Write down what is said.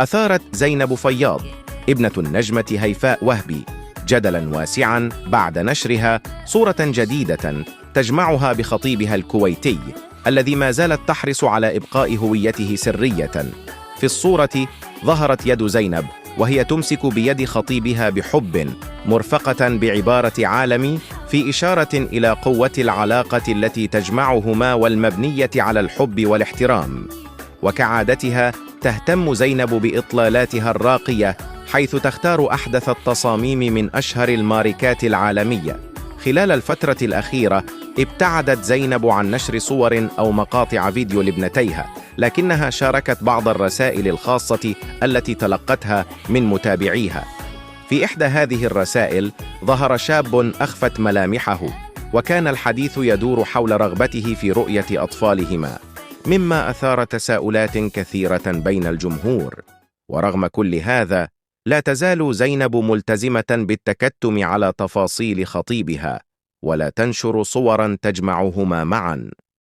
أثارت زينب فياض ابنة النجمة هيفاء وهبي جدلاً واسعاً بعد نشرها صورة جديدة تجمعها بخطيبها الكويتي الذي ما زالت تحرص على إبقاء هويته سرية. في الصورة ظهرت يد زينب وهي تمسك بيد خطيبها بحب مرفقة بعبارة عالمي، في إشارة إلى قوة العلاقة التي تجمعهما والمبنية على الحب والاحترام. وكعادتها تهتم زينب بإطلالاتها الراقية، حيث تختار أحدث التصاميم من أشهر الماركات العالمية. خلال الفترة الأخيرة ابتعدت زينب عن نشر صور أو مقاطع فيديو لابنتيها، لكنها شاركت بعض الرسائل الخاصة التي تلقتها من متابعيها. في إحدى هذه الرسائل ظهر شاب أخفت ملامحه، وكان الحديث يدور حول رغبته في رؤية أطفالهما، مما أثار تساؤلات كثيرة بين الجمهور. ورغم كل هذا لا تزال زينب ملتزمة بالتكتم على تفاصيل خطيبها، ولا تنشر صوراً تجمعهما معاً.